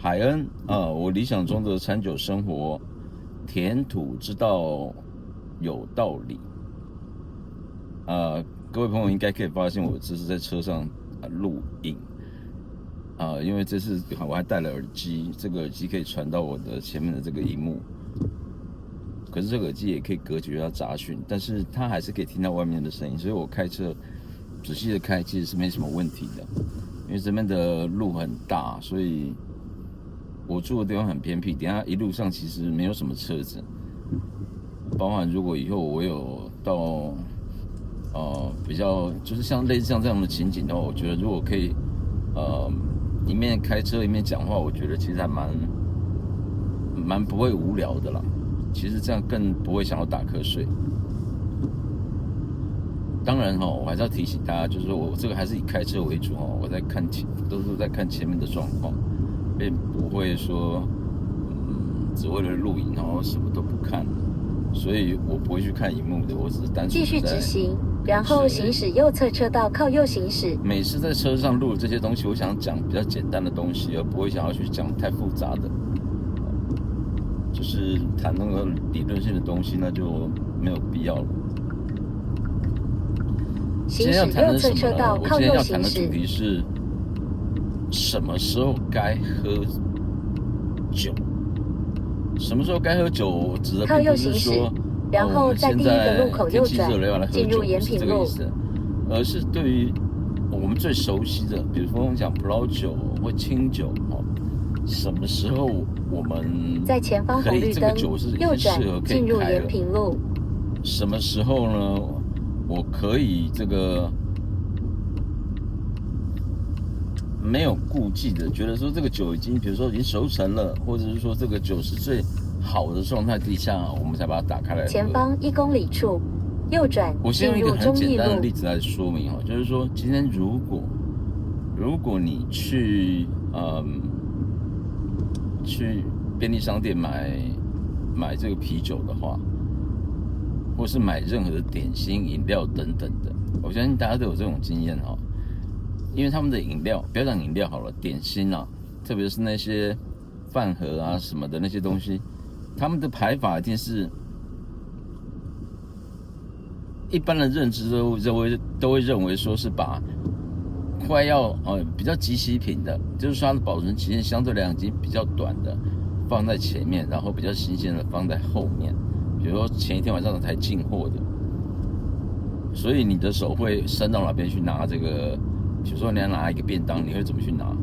海恩我理想中的餐酒生活，填土之道有道理。各位朋友应该可以发现，我这是在车上录影因为这次我还戴了耳机，这个耳机可以传到我的前面的这个荧幕，可是这个耳机也可以隔绝到杂讯，但是它还是可以听到外面的声音，所以我开车仔细的开其实是没什么问题的。因为这边的路很大，所以我住的地方很偏僻，等一下一路上其实没有什么车子，包含如果以后我有到比较就是类似像这样的情景的话，我觉得如果可以一面开车一面讲话，我觉得其实还蛮不会无聊的啦。其实这样更不会想要打瞌睡。当然我还是要提醒大家，就是说我这个还是以开车为主我在看都是在看前面的状况，并不会说只为了录影然后什么都不看，所以我不会去看荧幕的，我只是单纯继续直行，然后行驶右侧车道，靠右行驶。每次在车上录这些东西，我想讲比较简单的东西，而不会想要去讲太复杂的，就是谈那个理论性的东西，那就没有必要了。行驶右侧车道，靠右行驶。我今天要谈的主题是什么时候该喝酒？什么时候该喝酒？指的并不是说然后在第一个路口右转，进入延平路，而是对于我们最熟悉的，比如说我们讲葡萄酒或清酒什么时候我们在前方红绿灯右转进入延平路？什么时候呢？我可以这个没有顾忌的觉得说这个酒已经，比如说已经熟成了，或者是说这个酒是最好的状态底下，我们才把它打开来喝。前方1公里处右转，我先用一个很简单的例子来说明就是说今天如果你去便利商店买这个啤酒的话，或是买任何的点心、饮料等等的，我相信大家都有这种经验因为他们的饮料，不要讲饮料好了，点心特别是那些饭盒什么的那些东西，他们的排法一定是一般的认知都会认为说是把快要比较即期品的，就是说它的保存期限相对来讲已经比较短的放在前面，然后比较新鲜的放在后面。比如说前一天晚上才进货的，所以你的手会伸到哪边去拿这个？比如说你要拿一个便当，你会怎么去拿？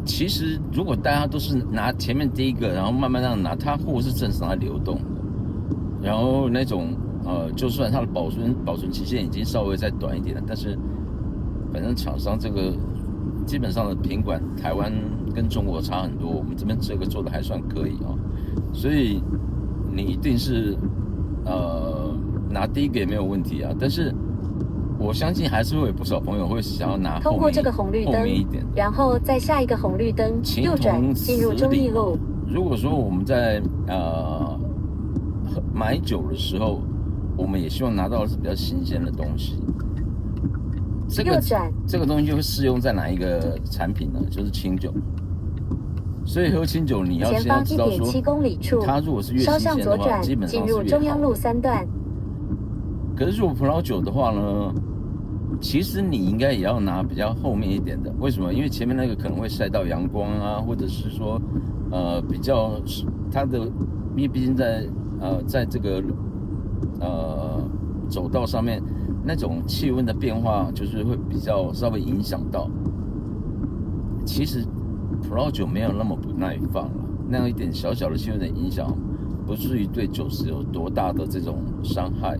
其实如果大家都是拿前面第一个，然后慢慢这样拿，它货是正常在流动的。然后那种就算它的保存期限已经稍微再短一点了，但是反正厂商这个基本上的品管，台湾跟中国差很多，我们这边这个做的还算可以所以你一定是拿第一个也没有问题但是我相信还是会有不少朋友会想要拿通过这个红绿灯一点，然后在下一个红绿灯右转进入中义路。如果说我们在买酒的时候，我们也希望拿到的是比较新鲜的东西。这个东西就会适用在哪一个产品呢？就是清酒。所以喝清酒，你要先要知道说，前方1.7公里处，它如果是越新鲜的话，基本上是越好。进入中央路3段。可是如果葡萄酒的话呢，其实你应该也要拿比较后面一点的。为什么？因为前面那个可能会晒到阳光或者是说比较它的，因为毕竟在这个走道上面，那种气温的变化就是会比较稍微影响到。其实葡萄酒没有那么不耐放了，那样一点小小的气温的影响，不至于对酒是有多大的这种伤害。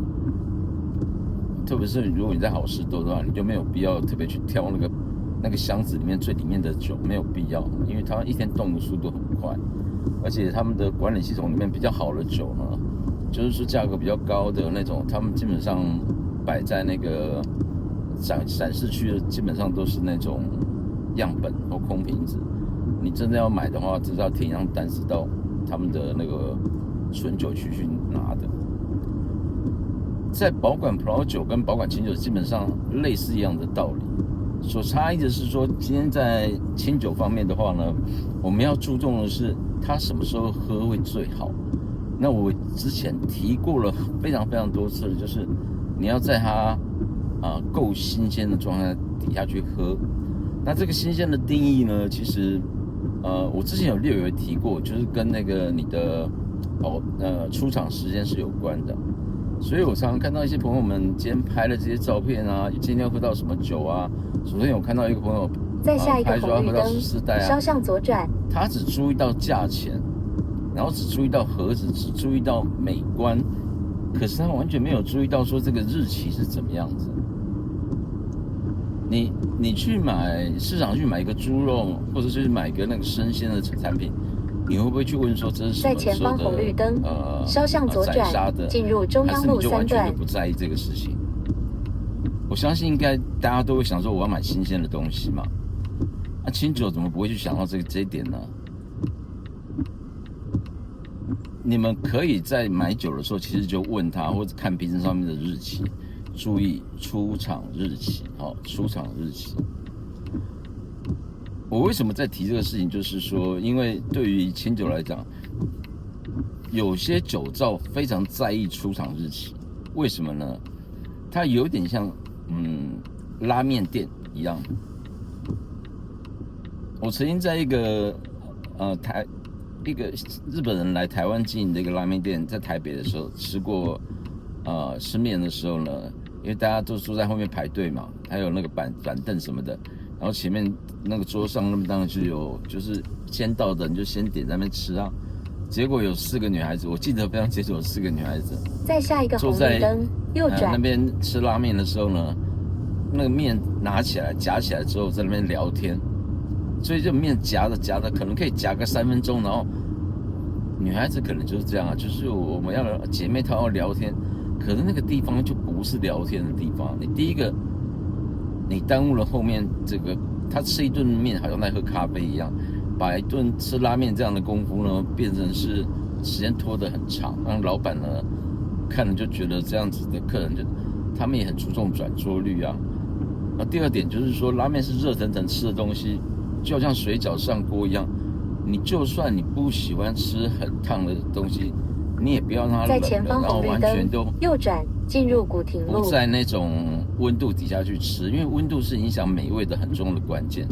特别是如果你在好事多的话，你就没有必要特别去挑那个箱子里面最里面的酒，没有必要，因为它一天冻的速度很快，而且他们的管理系统里面比较好的酒呢，就是说价格比较高的那种，他们基本上摆在那个展示区的，基本上都是那种样本或空瓶子。你真的要买的话，只是要填一张单子到他们的那个纯酒区去拿的。在保管葡萄酒跟保管清酒基本上类似一样的道理，所差异的是说，今天在清酒方面的话呢，我们要注重的是它什么时候喝会最好。那我之前提过了非常非常多次，就是你要在它够新鲜的状态底下去喝。那这个新鲜的定义呢，其实我之前有略微提过，就是跟那个你的出厂时间是有关的。所以我常常看到一些朋友们今天拍的这些照片啊，今天喝到什么酒啊。昨天有看到一个朋友在下一个红绿灯，稍向左转。他只注意到价钱，然后只注意到盒子，只注意到美观，可是他完全没有注意到说这个日期是怎么样子。你去市场去买一个猪肉，或者是买一个那个生鲜的产品，你会不会去问说这是什么时候的在前方红绿灯，稍向左转，进入中央路3段。还是你就完全就不在意这个事情？我相信应该大家都会想说我要买新鲜的东西嘛。清酒怎么不会去想到这一点呢？你们可以在买酒的时候，其实就问他，或者看瓶子上面的日期，注意出厂日期。出厂日期。我为什么在提这个事情？就是说，因为对于清酒来讲，有些酒造非常在意出厂日期。为什么呢？它有点像拉面店一样。我曾经在一个日本人来台湾经营的一个拉面店，在台北的时候吃过，吃面的时候呢，因为大家都坐在后面排队嘛，还有那个板凳什么的，然后前面那个桌上那么当然就有，就是先到的你就先点在那边吃啊。结果有4个女孩子，我记得非常清楚，有4个女孩子在下一个红绿灯右转，那边吃拉面的时候呢，那个面拿起来夹起来之后在那边聊天。所以这面夹着，可能可以夹个3分钟，然后女孩子可能就是这样啊，就是我们要姐妹淘要聊天，可是那个地方就不是聊天的地方。你第一个，你耽误了后面这个他吃一顿面好像在喝咖啡一样，把一顿吃拉面这样的功夫呢，变成是时间拖得很长，让老板呢看了就觉得这样子的客人他们也很注重转桌率啊。第二点就是说，拉面是热腾腾吃的东西。就像水饺上锅一样，你就算你不喜欢吃很烫的东西，你也不要让它冷了，然后完全都右转进入古亭路，不在那种温度底下去吃，因为温度是影响美味的很重要的关键。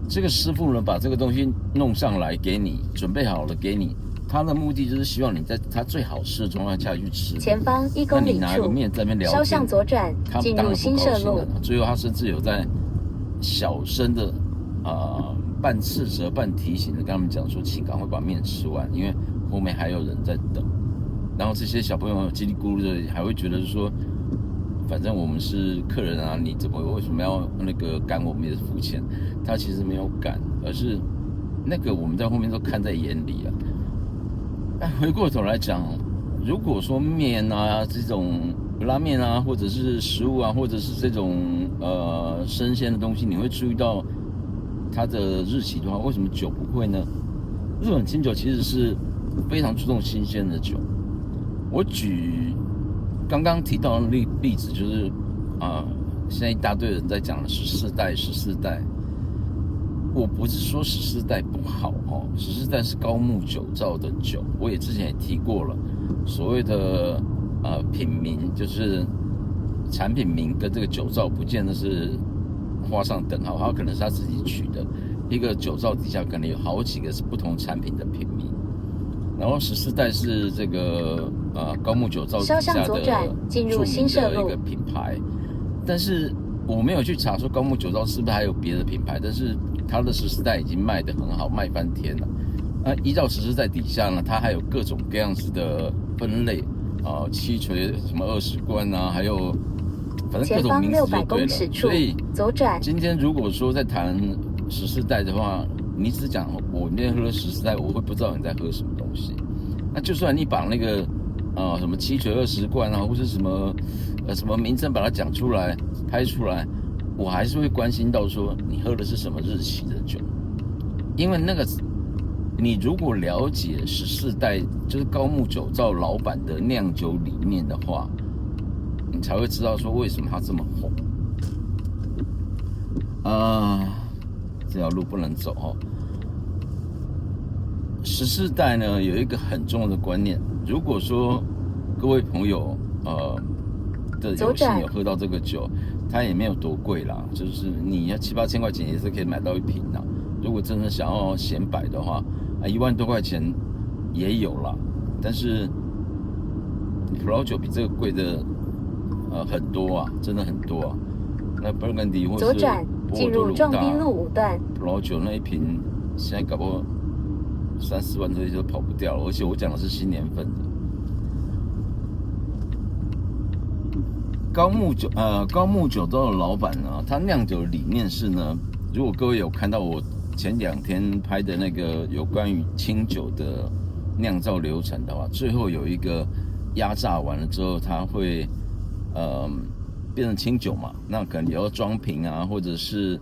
这个师傅呢，把这个东西弄上来给你，准备好了给你，他的目的就是希望你在他最好吃的状况下去吃。前方1公里处，那你拿个面在那边聊天，稍向左转进入新社路。最后他甚至有在小声的。半斥责半提醒的跟他们讲说，请赶快把面吃完，因为后面还有人在等。然后这些小朋友叽里咕噜的还会觉得说，反正我们是客人啊，你为什么要那个赶我们也是付钱？他其实没有赶，而是那个我们在后面都看在眼里啊。但回过头来讲，如果说面啊这种拉面啊，或者是食物啊，或者是这种生鲜的东西，你会注意到它的日期的话，为什么酒不会呢？日本清酒其实是非常注重新鲜的酒。我举刚刚提到的例子，就是现在一大堆人在讲的14代。我不是说14代不好14代是高木酒造的酒，我之前也提过了，所谓的品名就是产品名跟这个酒造不见得是画上等号，它可能是他自己取的。一个酒造底下可能有好几个是不同产品的品名，然后14代是这个高木酒造底下的著名的一个品牌，但是我没有去查说高木酒造是不是还有别的品牌，但是它的14代已经卖得很好，卖翻天了。依照14代底下呢，它还有各种各样子的分类七锤什么20罐啊，还有反正各种名字就对了。所以今天如果说在谈14代的话，你只讲我今天喝了14代，我会不知道你在喝什么东西。那就算你把那个什么七锤20罐啊，或是什么名称把它讲出来拍出来，我还是会关心到说你喝的是什么日期的酒，因为那个你如果了解14代就是高木酒造老板的酿酒理念的话，你才会知道说为什么他这么红。这条路不能走哦。14代呢有一个很重要的观念，如果说各位朋友的有幸有喝到这个酒，它也没有多贵啦，就是你要7、8千块钱也是可以买到一瓶啦。如果真的想要显摆的话，1万多块钱也有啦。但是葡萄酒比这个贵的很多啊，真的很多啊。那 Burgundy 或是波尔多鲁大葡萄酒那一瓶，现在搞不好3、4万这些都跑不掉了。而且我讲的是新年份的。高木酒庄的老板呢，他酿酒的理念是呢，如果各位有看到我前2天拍的那个有关于清酒的酿造流程的话，最后有一个压榨完了之后，它会变成清酒嘛，那可能也要装瓶啊，或者是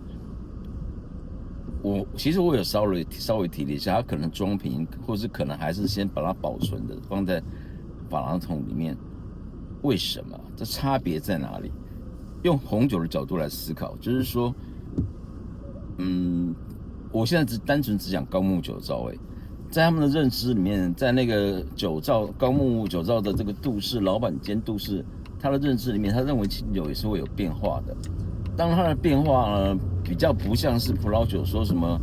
其实我有稍微提了一下，它可能装瓶，或是可能还是先把它保存的，放在珐琅桶里面。为什么？这差别在哪里？用红酒的角度来思考，就是说，我现在单纯只讲高木酒造，在他们的认知里面，在那个高木酒造的这个杜氏老板兼杜氏，他的认知里面，他认为清酒也是会有变化的。当然，它的变化呢，比较不像是葡萄酒说什么，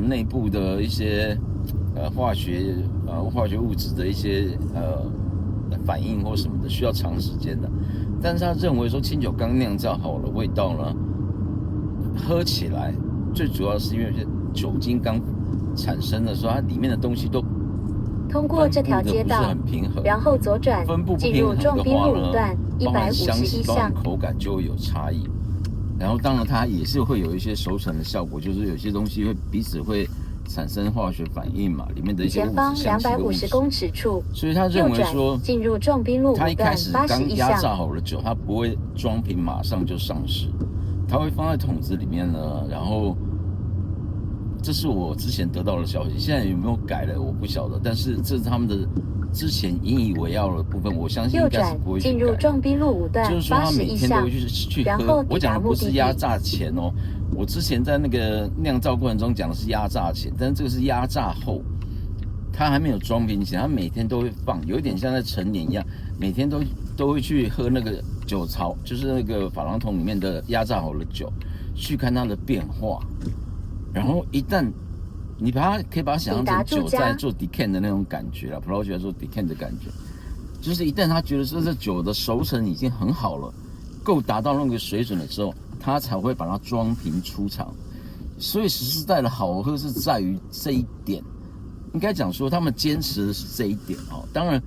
内部的一些化学物质的一些反应或什么的，需要长时间的。但是他认为说，清酒刚酿造好了，味道呢，喝起来最主要是因为酒精刚产生的时候，它里面的东西都通过这条街道，然后左转，进入壮滨路5段151巷，口感就会有差异。然后当然它也是会有一些熟成的效果，就是有些东西会彼此会产生化学反应嘛，里面的一些物质，前方250公尺处，所以他认为说，进入壮滨路他一开始刚压榨好了酒，他不会装瓶马上就上市，他会放在桶子里面呢。然后，这是我之前得到的消息，现在有没有改了我不晓得，但是这是他们的之前引以为傲的部分，我相信应该是不会去改。进入壮滨路5段就是说他每天都会去喝，我讲的不是压榨前哦。我之前在那个酿造过程中讲的是压榨前，但是这个是压榨后，他还没有装瓶前，他每天都会放，有一点像在陈年一样，每天都会去喝那个酒槽，就是那个珐琅桶里面的压榨好的酒，去看它的变化。然后一旦你可以把它想象成酒在做 decant 的那种感觉啦，葡萄酒在做 decant 的感觉，就是一旦他觉得说这酒的熟成已经很好了，够达到那个水准的时候，他才会把它装瓶出厂。所以14代的好喝是在于这一点，应该讲说他们坚持的是这一点哦。当然，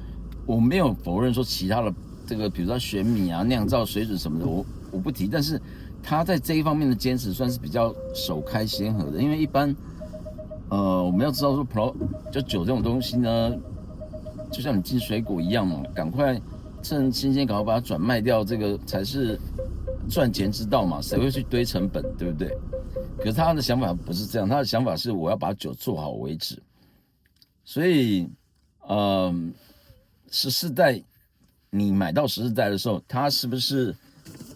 我没有否认说其他的这个，比如说选米啊、酿造水准什么的，我不提。但是他在这一方面的坚持算是比较首开先河的，因为一般我们要知道说就酒这种东西呢，就像你进水果一样嘛，赶快趁新鲜赶快把它转卖掉，这个才是赚钱之道嘛，谁会去堆成本，对不对？可是他的想法不是这样，他的想法是我要把酒做好为止。所以14代你买到14代的时候，它是不是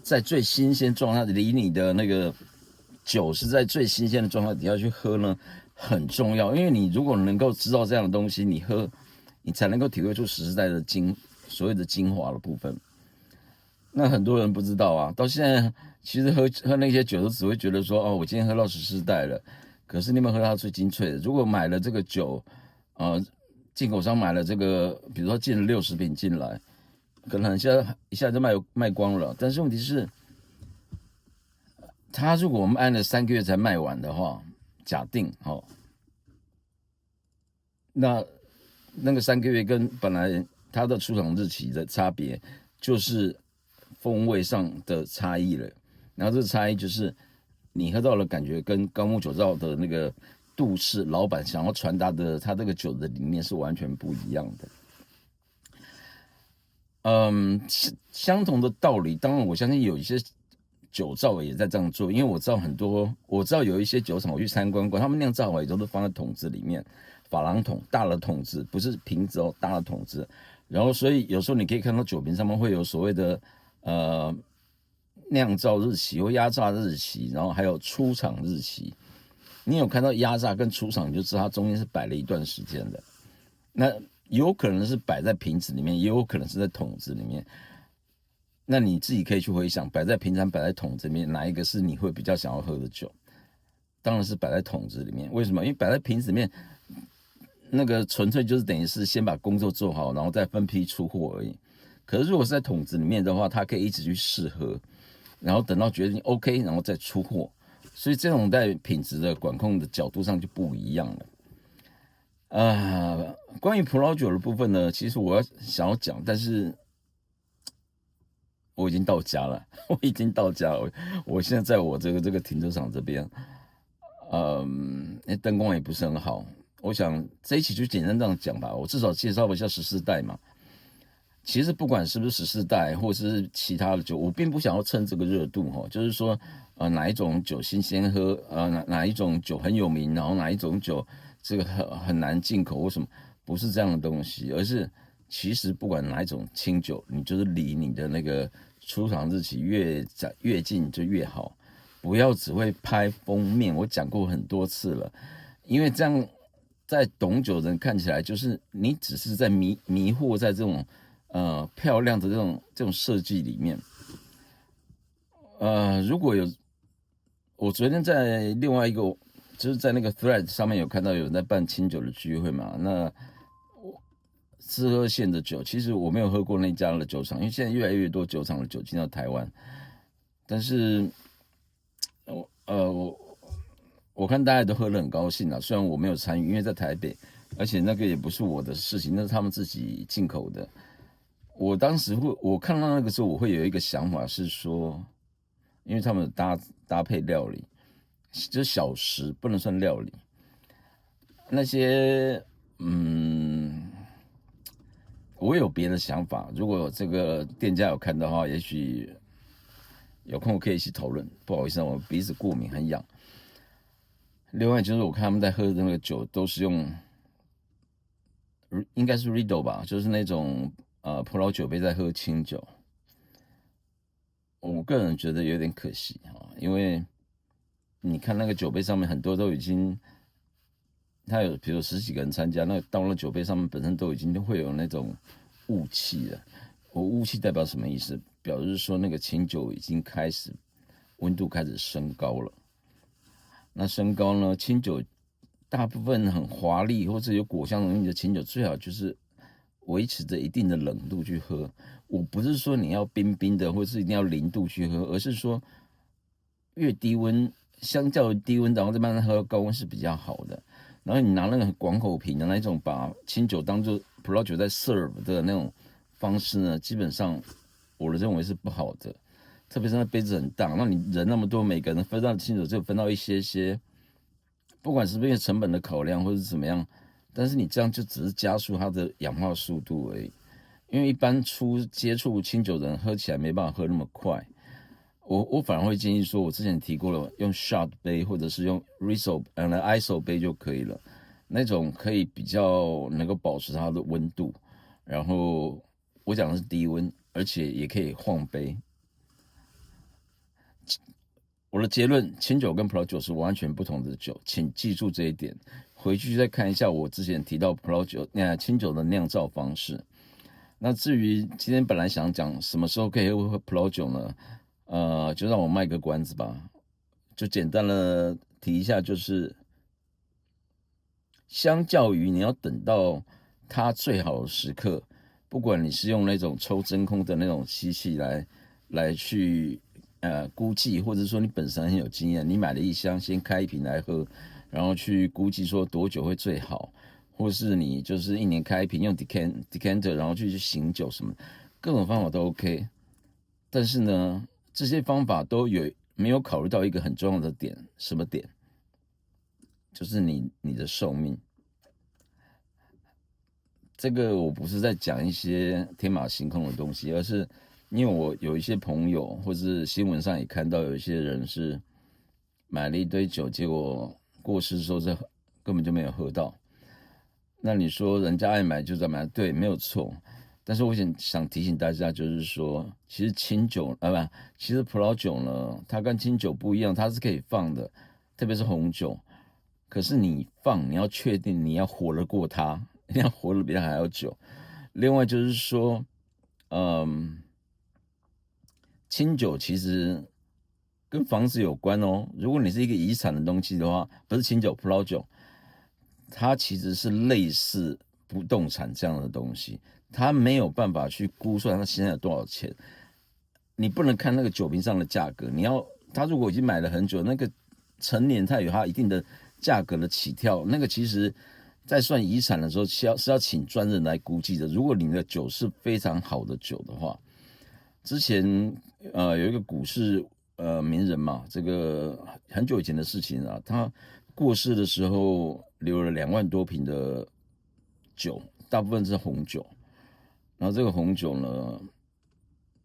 在最新鲜状态，离你的那个酒是在最新鲜的状态底下去喝呢？很重要，因为你如果能够知道这样的东西，你喝，你才能够体会出14代的所谓的精华的部分。那很多人不知道啊，到现在其实喝那些酒都只会觉得说，哦，我今天喝到14代了。可是你有没有喝到最精粹的？如果买了这个酒，进口商买了这个，比如说进了60瓶进来，可能一下就卖光了。但是问题是，他如果我们按了3个月才卖完的话，假定那个3个月跟本来它的出厂日期的差别，就是风味上的差异了。然后这个差异就是你喝到的感觉跟高木酒造的那个杜氏老板想要传达的他这个酒的理念是完全不一样的。相同的道理，当然我相信有一些酒造也在这样做，因为我知道有一些酒厂我去参观过，他们酿造完以后都放在桶子里面，珐琅桶，大的桶子，不是瓶子哦，大的桶子。然后所以有时候你可以看到酒瓶上面会有所谓的酿造日期或压榨日期，然后还有出厂日期。你有看到压榨跟出厂，你就知道它中间是摆了一段时间的。那有可能是摆在瓶子里面，也有可能是在桶子里面。那你自己可以去回想，摆在瓶子摆在桶子里面，哪一个是你会比较想要喝的酒？当然是摆在桶子里面。为什么？因为摆在瓶子里面，那个纯粹就是等于是先把工作做好，然后再分批出货而已。可是如果是在桶子里面的话，它可以一直去试喝，然后等到决定 OK， 然后再出货。所以这种在品质的管控的角度上就不一样了。关于葡萄酒的部分呢，其实我想要讲，但是我已经到家了，我现在在我这个停车场这边，灯光也不是很好。我想这一期就简单这样讲吧，我至少介绍一下14代嘛。其实不管是不是14代，或是其他的酒，我并不想要蹭这个热度哈，就是说，哪一种酒新鲜喝，哪一种酒很有名，然后哪一种酒这个很难进口，为什么？不是这样的东西，而是其实不管哪一种清酒，你就是离你的那个出厂日期越近就越好，不要只会拍封面。我讲过很多次了，因为这样在懂酒人看起来就是你只是在迷惑在这种漂亮的这种设计里面。如果有，我昨天在另外一个就是在那个 Thread 上面有看到有人在办清酒的聚会嘛，那四喝县的酒，其实我没有喝过那家的酒厂，因为现在越来越多酒厂的酒进到台湾，但是我看大家都喝得很高兴啊，虽然我没有参与，因为在台北，而且那个也不是我的事情，那是他们自己进口的。我当时我看到那个时候，我会有一个想法是说，因为他们搭配料理，就是小食，不能算料理。那些我有别的想法。如果这个店家有看到的话，也许有空可以一起讨论。不好意思，我鼻子过敏很痒。另外就是我看他们在喝的那个酒都是用，应该是 Riedel 吧，就是那种葡萄酒杯在喝清酒。我个人觉得有点可惜因为你看那个酒杯上面很多都已经，他有比如10几个人参加，那到了酒杯上面本身都已经会有那种雾气了。雾气代表什么意思？表示说那个清酒已经开始温度开始升高了。那升高呢，清酒大部分很华丽或者有果香浓郁的清酒，最好就是维持着一定的冷度去喝。我不是说你要冰冰的，或是一定要0度去喝，而是说越低温，相较于低温，然后再慢慢喝高温是比较好的。然后你拿那个广口瓶的那种把清酒当做葡萄酒在 serve 的那种方式呢，基本上我认为是不好的。特别是那杯子很大，那你人那么多，每个人分到清酒只有分到一些，不管是不是因为成本的考量或者是怎么样，但是你这样就只是加速它的氧化速度而已。因为一般接触清酒的人喝起来没办法喝那么快。我反而会建议说，我之前提过了，用 shot 杯或者是用 ISO 杯就可以了，那种可以比较能够保持它的温度，然后我讲的是低温，而且也可以晃杯。我的结论，清酒跟葡萄酒是完全不同的酒，请记住这一点。回去再看一下我之前提到葡萄酒、清酒的酿造方式。那至于今天本来想讲什么时候可以喝葡萄酒呢？就让我卖个关子吧，就简单的提一下，就是相较于你要等到它最好的时刻，不管你是用那种抽真空的那种机器来去估计，或者说你本身很有经验，你买了一箱先开一瓶来喝，然后去估计说多久会最好，或是你就是1年开一瓶用 decanter 然后去醒酒什么，各种方法都 OK。但是呢，这些方法都没有考虑到一个很重要的点，什么点？就是你的寿命。这个我不是在讲一些天马行空的东西，而是因为我有一些朋友，或是新闻上也看到有一些人是买了一堆酒，结果过世的时候根本就没有喝到。那你说人家爱买就在买，对，没有错。但是我想提醒大家，就是说，其实清酒其实葡萄酒呢，它跟清酒不一样，它是可以放的，特别是红酒。可是你要确定你要活得过它，你要活得比它还要久。另外就是说，清酒其实跟房子有关哦。如果你是一个遗产的东西的话，不是清酒，葡萄酒，它其实是类似不动产这样的东西。他没有办法去估算他现在有多少钱，你不能看那个酒瓶上的价格，他如果已经买了很久，那个成年他有他一定的价格的起跳，那个其实在算遗产的时候是要请专人来估计的。如果你的酒是非常好的酒的话，之前有一个股市名人嘛，这个很久以前的事情啊，他过世的时候留了2万多瓶的酒，大部分是红酒。然后这个红酒呢，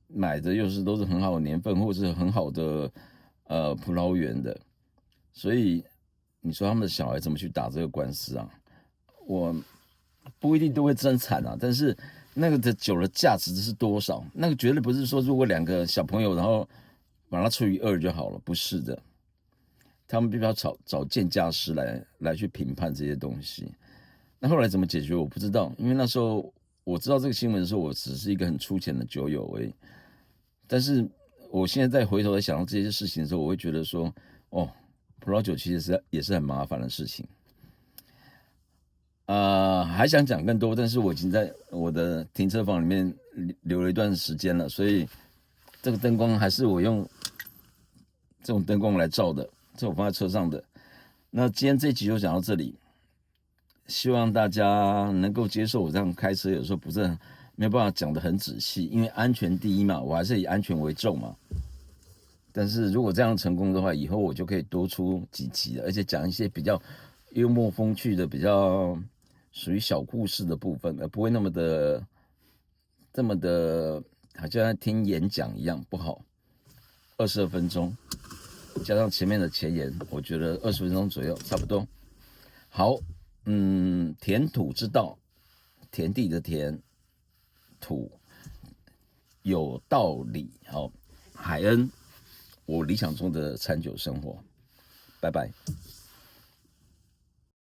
买的都是很好的年份，或是很好的葡萄园的，所以你说他们的小孩怎么去打这个官司啊？我不一定都会争产啊，但是那个的酒的价值是多少？那个绝对不是说如果2个小朋友然后把它除以2就好了，不是的，他们必须要找鉴价师来去评判这些东西。那后来怎么解决我不知道，因为那时候我知道这个新闻的时候，我只是一个很粗浅的酒友而已。但是我现在再回头来想到这些事情的时候，我会觉得说，葡萄酒其实也是很麻烦的事情。还想讲更多，但是我已经在我的停车房里面留了一段时间了，所以这个灯光还是我用这种灯光来照的，这我放在车上的。那今天这集就讲到这里。希望大家能够接受我这样开车，有时候不是没有办法讲得很仔细，因为安全第一嘛，我还是以安全为重嘛。但是如果这样成功的话，以后我就可以多出几集了，而且讲一些比较幽默风趣的、比较属于小故事的部分，而不会这么的好像在听演讲一样不好。22分钟加上前面的前言，我觉得20分钟左右差不多。好。田土之道，田地的田，土有道理。好，海恩，我理想中的餐酒生活，拜拜。